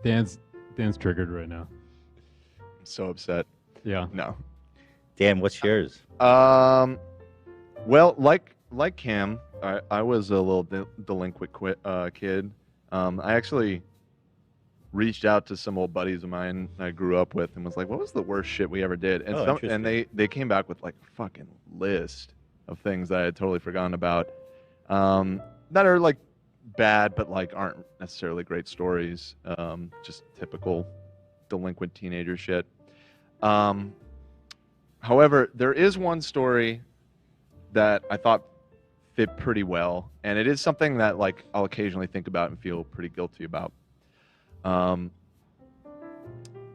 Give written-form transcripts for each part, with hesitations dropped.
Dan's triggered right now. I'm so upset. Yeah. No. Dan, what's yours? Well, like Cam, I was a little delinquent kid. I actually reached out to some old buddies of mine I grew up with and was like, "What was the worst shit we ever did?" And they came back with like a fucking list of things that I had totally forgotten about, that are like bad, but like aren't necessarily great stories. Just typical delinquent teenager shit. However, there is one story that I thought fit pretty well, and it is something that like I'll occasionally think about and feel pretty guilty about.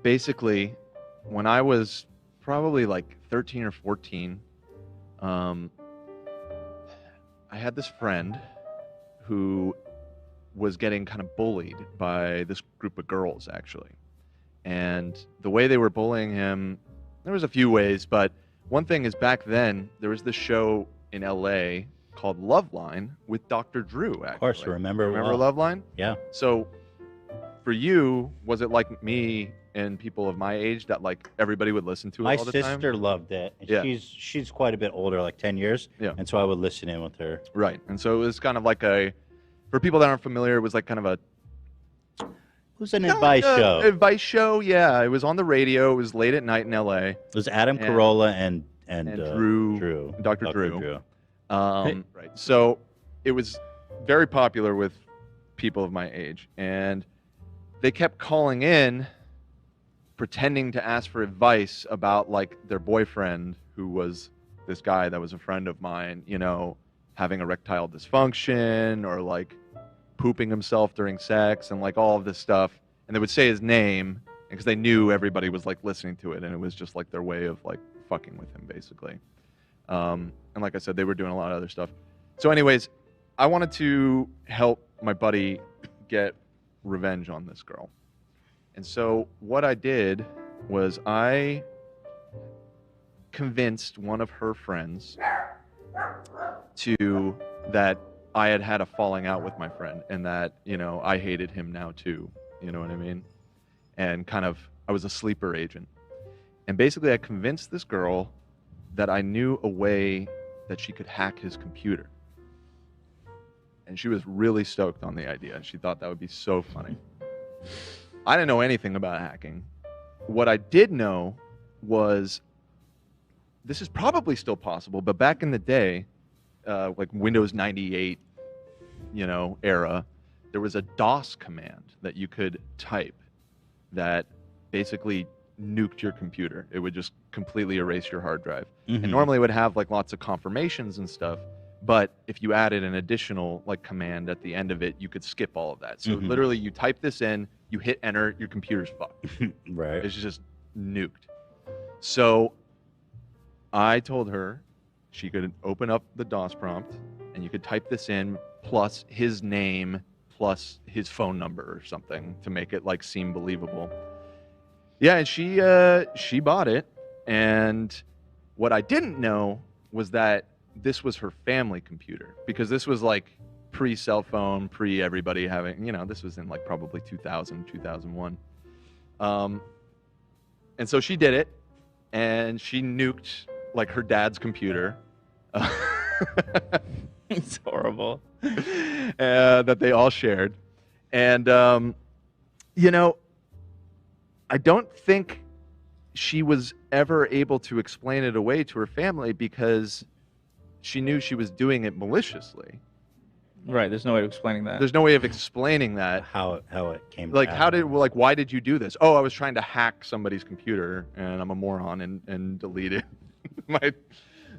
Basically, when I was probably like 13 or 14, I had this friend who was getting kind of bullied by this group of girls, actually. And the way they were bullying him, there was a few ways, but one thing is back then, there was this show in LA called Loveline with Dr. Drew, actually. Of course, remember Loveline? Yeah. So for you, was it like me and people of my age that like everybody would listen to it all the time? My sister loved it. And Yeah. She's quite a bit older, like 10 years. Yeah. And so I would listen in with her. Right. And so it was kind of like for people that aren't familiar, it was like kind of It was an advice show. Advice show, yeah. It was on the radio. It was late at night in LA. It was Adam Carolla and Drew. Dr. Drew. Hey. Right. So it was very popular with people of my age. And they kept calling in pretending to ask for advice about like their boyfriend, who was this guy that was a friend of mine, you know, having erectile dysfunction or like pooping himself during sex and like all of this stuff. And they would say his name because they knew everybody was like listening to it, and it was just like their way of like fucking with him, basically. And like I said, they were doing a lot of other stuff. So anyways, I wanted to help my buddy get revenge on this girl. And so what I did was I convinced one of her friends that I had a falling out with my friend, and that, you know, I hated him now too. You know what I mean? And kind of, I was a sleeper agent. And basically I convinced this girl that I knew a way that she could hack his computer. And she was really stoked on the idea. She thought that would be so funny. I didn't know anything about hacking. What I did know was, this is probably still possible, but back in the day, like Windows 98, you know, era, there was a DOS command that you could type that basically nuked your computer. It would just completely erase your hard drive. Mm-hmm. And normally it would have like lots of confirmations and stuff, but if you added an additional like command at the end of it, you could skip all of that. So literally you type this in, you hit enter, your computer's fucked. Right. It's just nuked. So I told her she could open up the DOS prompt and you could type this in plus his name plus his phone number or something to make it like seem believable. Yeah, and she bought it. And what I didn't know was that this was her family computer, because this was like pre-cell phone, pre-everybody having, you know, this was in like probably 2000, 2001. And so she did it, and she nuked like her dad's computer. It's horrible. That they all shared. And, you know, I don't think she was ever able to explain it away to her family because she knew she was doing it maliciously. Right. There's no way of explaining that. There's no way of explaining that. How it came Like, to why did you do this? Oh, I was trying to hack somebody's computer, and I'm a moron and deleted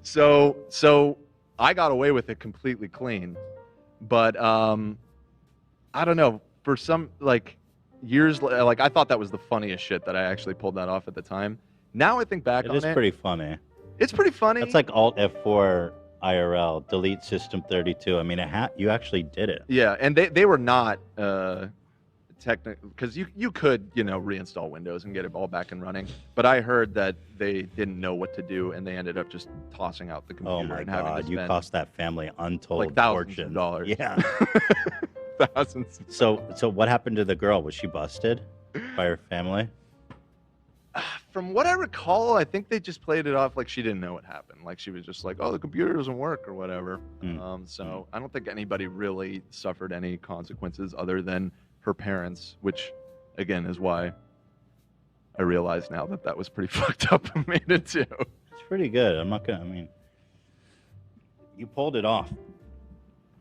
So I got away with it completely clean. But I don't know. For some, like, years, like, I thought that was the funniest shit that I actually pulled that off at the time. Now I think back on it. It is pretty funny. It's pretty funny. That's like Alt F4 IRL, delete System 32. I mean, you actually did it. Yeah, and they were not technical, because you could, you know, reinstall Windows and get it all back and running. But I heard that they didn't know what to do, and they ended up just tossing out the computer. Oh my and having God, to you spend cost that family untold like thousands fortune. of dollars. Yeah. Thousands. So what happened to the girl? Was she busted? by her family? From what I recall, I think they just played it off like she didn't know what happened. Like she was just like, "Oh, the computer doesn't work" or whatever. So I don't think anybody really suffered any consequences other than her parents, which, again, is why I realize now that that was pretty fucked up of me to do. It's pretty good. I'm not gonna. I mean, you pulled it off